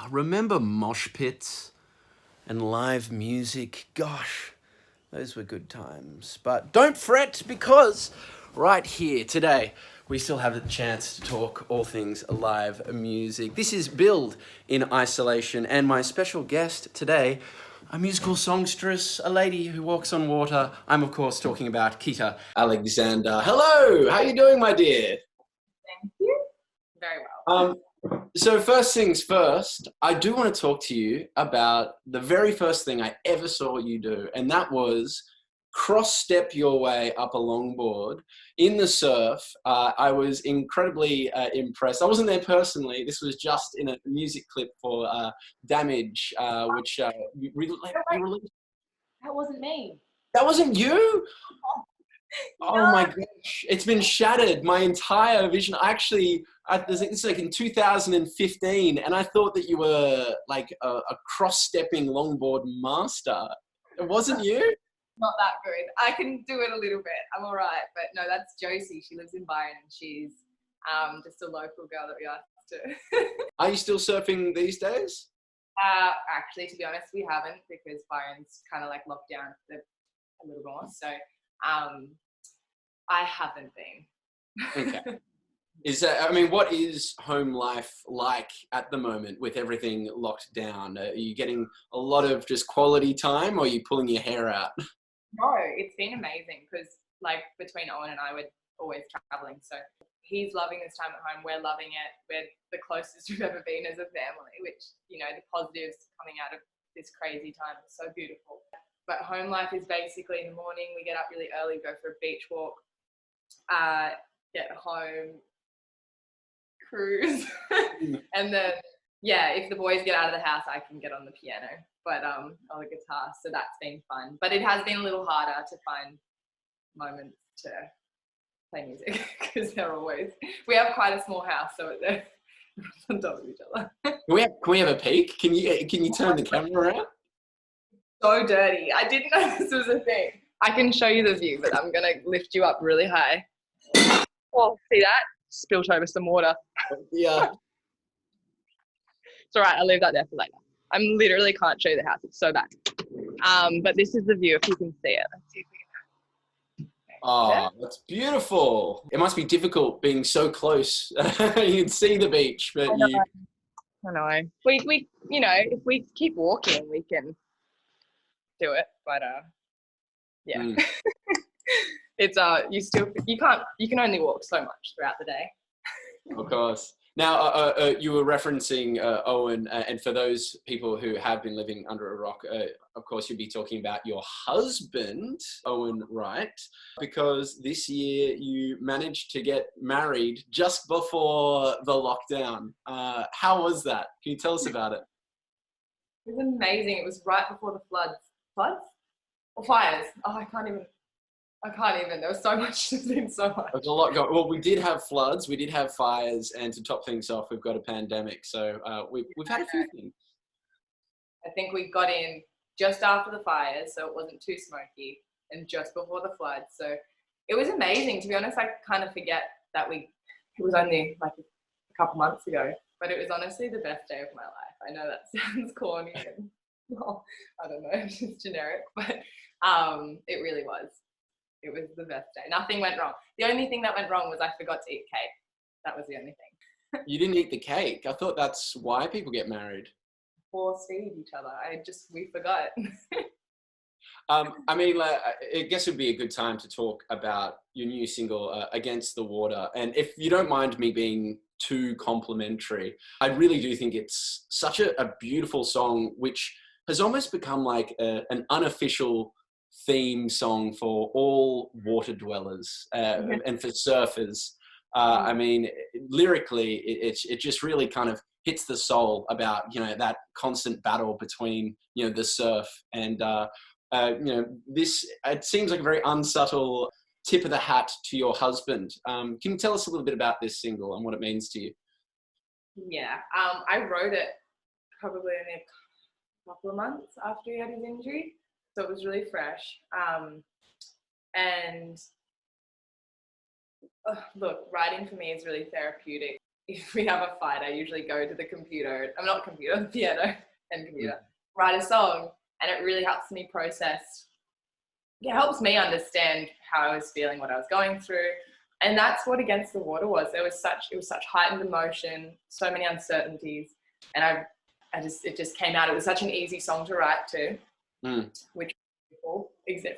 Remember mosh pits and live music? Gosh, those were good times. But don't fret, because right here today, we still have a chance to talk all things live music. This is Build in Isolation, and my special guest today, a musical songstress, a lady who walks on water. I'm, of course, talking about Kita Alexander. Hello, how are you doing, my dear? Thank you. Very well. So first things first, I do want to talk to you about the very first thing I ever saw you do, and that was cross-step your way up a longboard in the surf. I was incredibly impressed. I wasn't there personally. This was just in a music clip for Damage, which you released. That wasn't me. That wasn't you? Oh my gosh, it's been shattered, my entire vision. This is like in 2015, and I thought that you were like a cross-stepping longboard master. It wasn't you? Not that good. I can do it a little bit. I'm all right. But no, that's Josie. She lives in Byron, and she's just a local girl that we asked to. Are you still surfing these days? Actually, to be honest, we haven't, because Byron's kind of like locked down a little more. So I haven't been. Okay. What is home life like at the moment with everything locked down? Are you getting a lot of just quality time, or are you pulling your hair out? No, it's been amazing, because like between Owen and I, we're always traveling. So he's loving this time at home. We're loving it. We're the closest we've ever been as a family, which, you know, the positives coming out of this crazy time is so beautiful. But home life is basically in the morning, we get up really early, go for a beach walk, get home, cruise, and then, yeah, if the boys get out of the house, I can get on the piano, or the guitar, so that's been fun. But it has been a little harder to find moments to play music, because we have quite a small house, so they're on top of each other. Can we have a peek? Can you turn the camera around? So dirty. I didn't know this was a thing. I can show you the view, but I'm gonna lift you up really high. Oh, see that? Spilt over some water. Yeah. It's all right. I'll leave that there for later. I literally can't show you the house. It's so bad. But this is the view, if you can see it. Let's see if we can. Oh, that's beautiful. It must be difficult being so close. You can see the beach, but I know. We you know, if we keep walking, we can do it. But yeah. It's you can only walk so much throughout the day. Of course. Now, you were referencing Owen, and for those people who have been living under a rock, of course, you'd be talking about your husband, Owen Wright, because this year you managed to get married just before the lockdown. How was that? Can you tell us about it? It was amazing. It was right before the floods. Floods? Or fires? Oh, I can't even. There was so much. There's been so much. There's a lot going. Well, we did have floods, we did have fires, and to top things off, we've got a pandemic. So we've had a few things. I think we got in just after the fires, so it wasn't too smoky, and just before the floods. So it was amazing. To be honest, I kind of forget that it was only like a couple months ago, but it was honestly the best day of my life. I know that sounds corny and well, I don't know, it's just generic, but it really was. It was the best day. Nothing went wrong. The only thing that went wrong was I forgot to eat cake. That was the only thing. You didn't eat the cake? I thought that's why people get married. Force feed each other. We forgot. I guess it would be a good time to talk about your new single, Against the Water. And if you don't mind me being too complimentary, I really do think it's such a beautiful song, which has almost become like an unofficial theme song for all water dwellers and for surfers. Lyrically, it just really kind of hits the soul about, you know, that constant battle between, you know, the surf and, this, it seems like a very unsubtle tip of the hat to your husband. Can you tell us a little bit about this single and what it means to you? Yeah, I wrote it probably only a couple of months after he had his injury. So it was really fresh. Look, writing for me is really therapeutic. if we have a fight, I usually go to the computer, I'm not computer, the piano and computer, write a song, and it really helps me process. It helps me understand how I was feeling, what I was going through. And that's what Against the Water was. It was such heightened emotion, so many uncertainties. And it just came out. It was such an easy song to write to, which,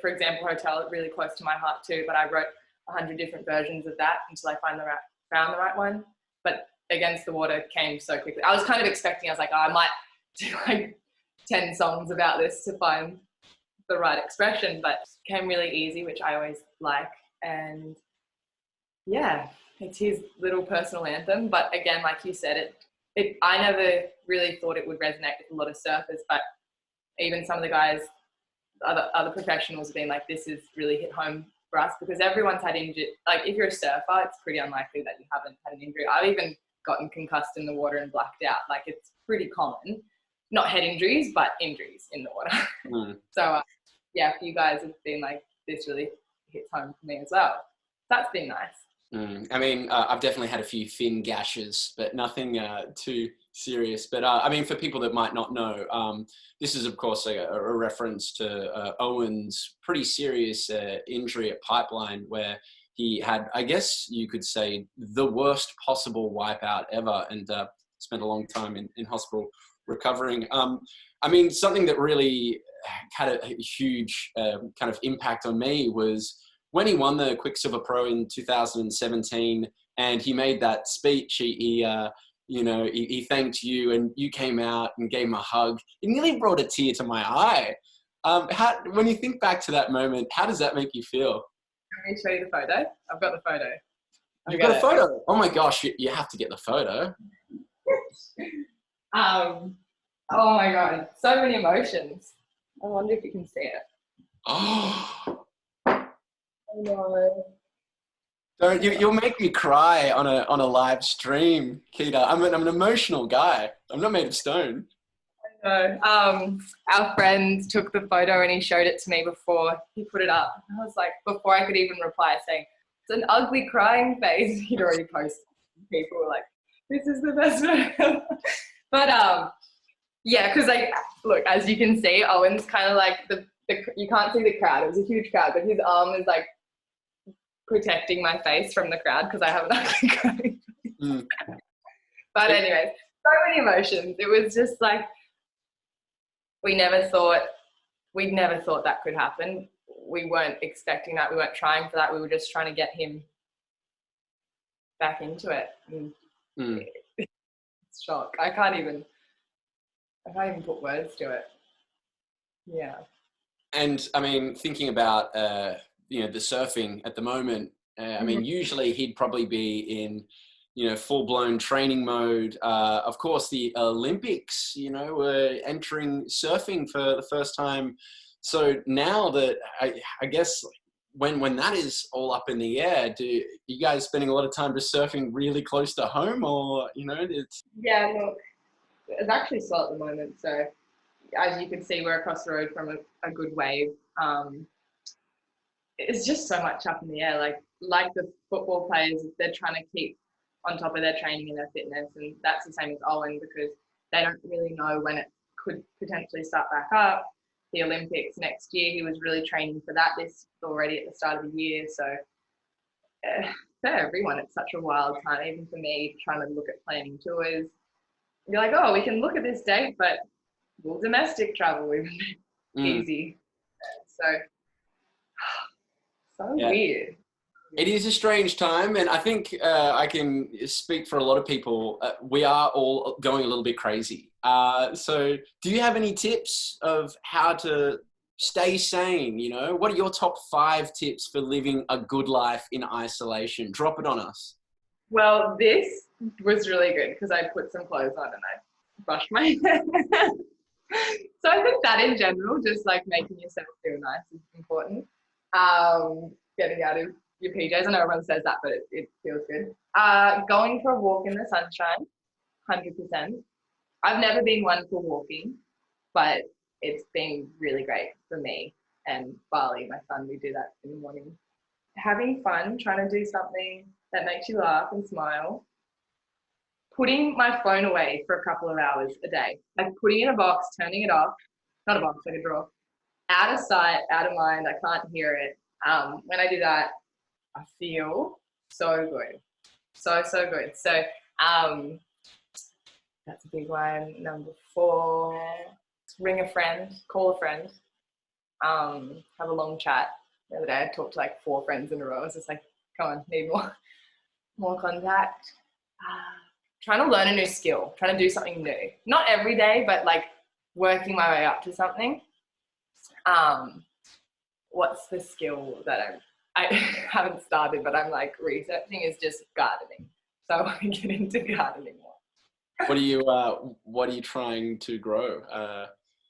for example, Hotel, really close to my heart too. But I wrote 100 different versions of that until I found the right one. But Against the Water came so quickly. I was kind of expecting, I was like, oh, I might do like 10 songs about this to find the right expression, but it came really easy, which I always like. And yeah, it's his little personal anthem. But again, like you said, I never really thought it would resonate with a lot of surfers, but even some of the guys, other professionals have been like, this has really hit home for us, because everyone's had injury. Like if you're a surfer, it's pretty unlikely that you haven't had an injury. I've even gotten concussed in the water and blacked out. Like it's pretty common, not head injuries, but injuries in the water. So yeah, for you guys, it's been like, this really hits home for me as well. That's been nice. I mean, I've definitely had a few fin gashes, but nothing too serious. But I mean, for people that might not know, this is, of course, a reference to Owen's pretty serious injury at Pipeline, where he had, I guess you could say, the worst possible wipeout ever, and spent a long time in hospital recovering. I mean, something that really had a huge kind of impact on me was when he won the Quicksilver Pro in 2017, and he made that speech. He thanked you, and you came out and gave him a hug. It nearly brought a tear to my eye. When you think back to that moment, how does that make you feel? Let me show you the photo. I've got the photo. You've got a photo? Oh my gosh, you have to get the photo. Oh my God, so many emotions. I wonder if you can see it. Oh no. Don't you'll make me cry on a live stream, Keita. I'm an emotional guy. I'm not made of stone. I know. Our friend took the photo and he showed it to me before he put it up. I was like, before I could even reply, saying, it's an ugly crying face. He'd already posted. People were like, this is the best photo. But yeah, because like, look, as you can see, Owen's kind of like you can't see the crowd. It was a huge crowd, but his arm is like protecting my face from the crowd because I have an ugly crying face. But anyways, so many emotions. It was just like, we'd never thought that could happen. We weren't expecting that. We weren't trying for that. We were just trying to get him back into it. It's shock. I can't even put words to it. Yeah. And I mean, thinking about the surfing at the moment, I mean, usually he'd probably be in full-blown training mode. Of course, the Olympics, were entering surfing for the first time. So now that I guess when that is all up in the air, do you guys spending a lot of time just surfing really close to home, or it's? Yeah, look, it's actually slow at the moment. So as you can see, we're across the road from a good wave. It's just so much up in the air. Like the football players, they're trying to keep on top of their training and their fitness, and that's the same as Owen, because they don't really know when it could potentially start back up. The Olympics next year, he was really training for that this already at the start of the year. So for everyone, it's such a wild time. Even for me, trying to look at planning tours, you're like, oh, we can look at this date, but will domestic travel even easy? So weird. It is a strange time, and I think I can speak for a lot of people. We are all going a little bit crazy. So do you have any tips of how to stay sane? What are your top 5 tips for living a good life in isolation? Drop it on us. Well, this was really good because I put some clothes on and I brushed my hair. So I think that in general, just like making yourself feel nice is important. Getting out of your PJs. I know everyone says that, but it feels good. Going for a walk in the sunshine, 100%. I've never been one for walking, but it's been really great for me and Bali, my son. We do that in the morning. Having fun, trying to do something that makes you laugh and smile. putting my phone away for a couple of hours a day, like putting it in a box, turning it off, not a box, like a drawer, out of sight, out of mind. I can't hear it. When I do that, I feel so good, so good. So that's a big one. Number 4, ring a friend, call a friend, have a long chat. The other day I talked to like 4 friends in a row. I was just like, come on, need more contact. Trying to learn a new skill, trying to do something new. Not every day, but like working my way up to something. What's the skill that I haven't started, but I'm like researching, is just gardening. So I want to get into gardening more. What are you trying to grow?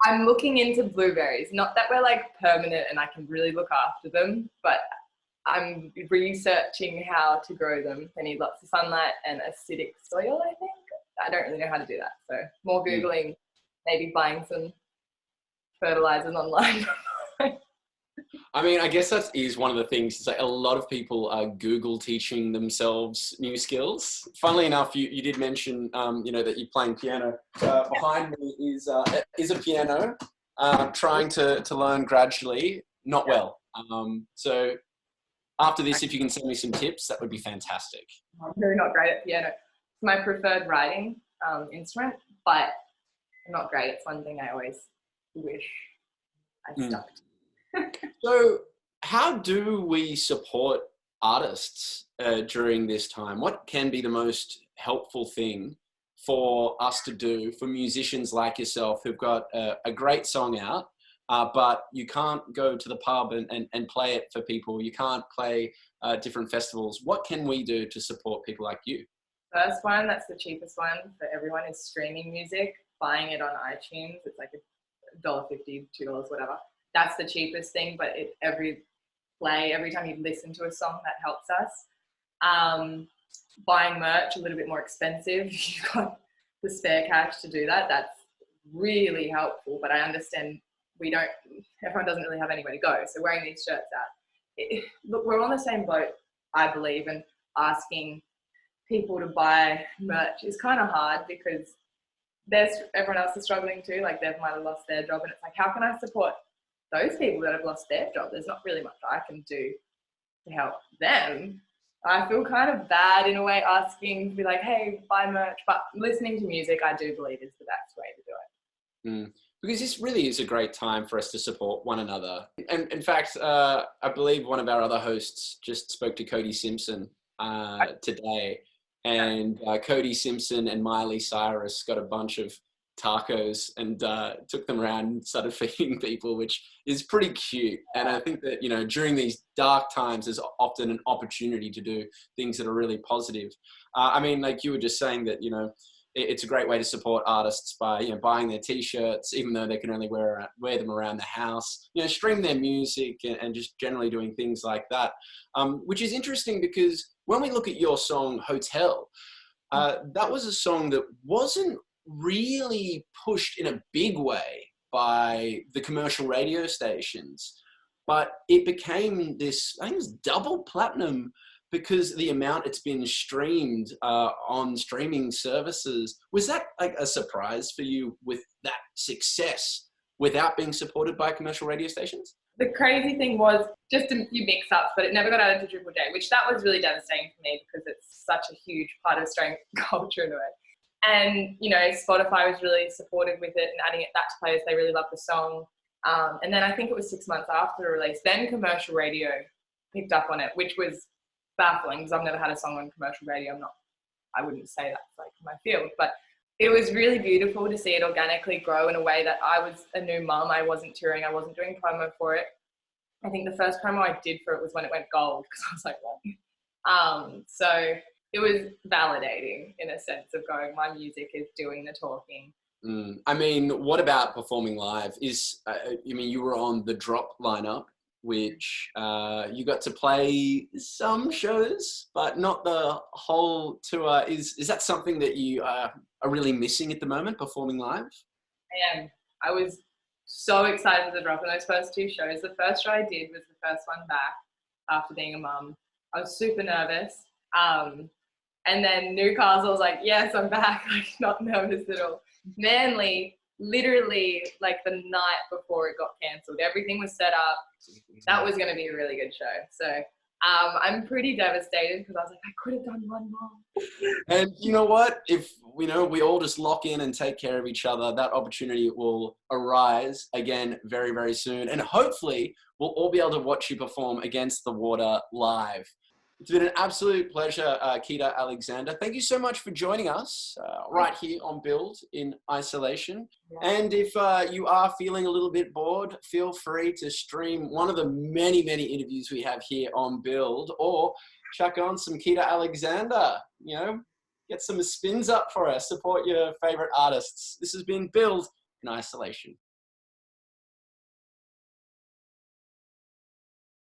I'm looking into blueberries. Not that we're like permanent and I can really look after them, but I'm researching how to grow them. They need lots of sunlight and acidic soil, I think. I don't really know how to do that. So more Googling, maybe buying some fertilizers online. I mean, I guess that is one of the things. It's like a lot of people are Google teaching themselves new skills. Funnily enough, you did mention, that you're playing piano. Behind me is a piano. Trying to learn gradually, not well. So after this, if you can send me some tips, that would be fantastic. I'm really not great at piano. It's my preferred writing instrument, but I'm not great. It's one thing I always wish I stuck to. So how do we support artists during this time? What can be the most helpful thing for us to do for musicians like yourself who've got a great song out, but you can't go to the pub and play it for people? You can't play different festivals. What can we do to support people like you? First one, that's the cheapest one for everyone, is streaming music, buying it on iTunes. It's like $1.50, $2, whatever. That's the cheapest thing, but every time you listen to a song, that helps us. Buying merch, a little bit more expensive. If you've got the spare cash to do that, that's really helpful. But I understand everyone doesn't really have anywhere to go. So wearing these shirts out. Look, we're on the same boat, I believe, and asking people to buy merch is kind of hard because everyone else is struggling too. Like they might have lost their job, and it's like, how can I support those people that have lost their job? There's not really much I can do to help them. I feel kind of bad in a way asking to be like, hey, buy merch, but listening to music, I do believe is the best way to do it. Because this really is a great time for us to support one another. And in fact, I believe one of our other hosts just spoke to Cody Simpson today, and Cody Simpson and Miley Cyrus got a bunch of tacos and took them around and started feeding people, which is pretty cute. And I think that, during these dark times, there's often an opportunity to do things that are really positive. I mean, like you were just saying that, it's a great way to support artists by, buying their t-shirts, even though they can only wear them around the house, stream their music and just generally doing things like that. Which is interesting because when we look at your song, Hotel, that was a song that wasn't really pushed in a big way by the commercial radio stations, but it became this, I think it was double platinum because the amount it's been streamed on streaming services. Was that like a surprise for you with that success without being supported by commercial radio stations? The crazy thing was just a few mix-ups, but it never got added to Triple J, which that was really devastating for me because it's such a huge part of Australian culture in a way. And, Spotify was really supportive with it and adding it back to players. They really loved the song. And then I think it was 6 months after the release, then commercial radio picked up on it, which was baffling because I've never had a song on commercial radio. I wouldn't say that's like my field, but it was really beautiful to see it organically grow in a way that I was a new mum. I wasn't touring. I wasn't doing promo for it. I think the first promo I did for it was when it went gold because I was like, what? So it was validating in a sense of going, my music is doing the talking. I mean, what about performing live? You were on the Drop lineup, which you got to play some shows, but not the whole tour. Is that something that you are really missing at the moment, performing live? I am. I was so excited for the Drop in those first 2 shows. The first show I did was the first one back after being a mum. I was super nervous. And then Newcastle's like, yes, I'm back, like not nervous at all. Manly, literally like the night before it got cancelled, everything was set up. That was going to be a really good show. So I'm pretty devastated because I was like, I could have done one more. And you know what? If we all just lock in and take care of each other, that opportunity will arise again very, very soon. And hopefully we'll all be able to watch you perform Against the Water live. It's been an absolute pleasure, Keita Alexander. Thank you so much for joining us right here on Build in Isolation. And if you are feeling a little bit bored, feel free to stream one of the many, many interviews we have here on Build, or chuck on some Keita Alexander, get some spins up for us, support your favorite artists. This has been Build in Isolation.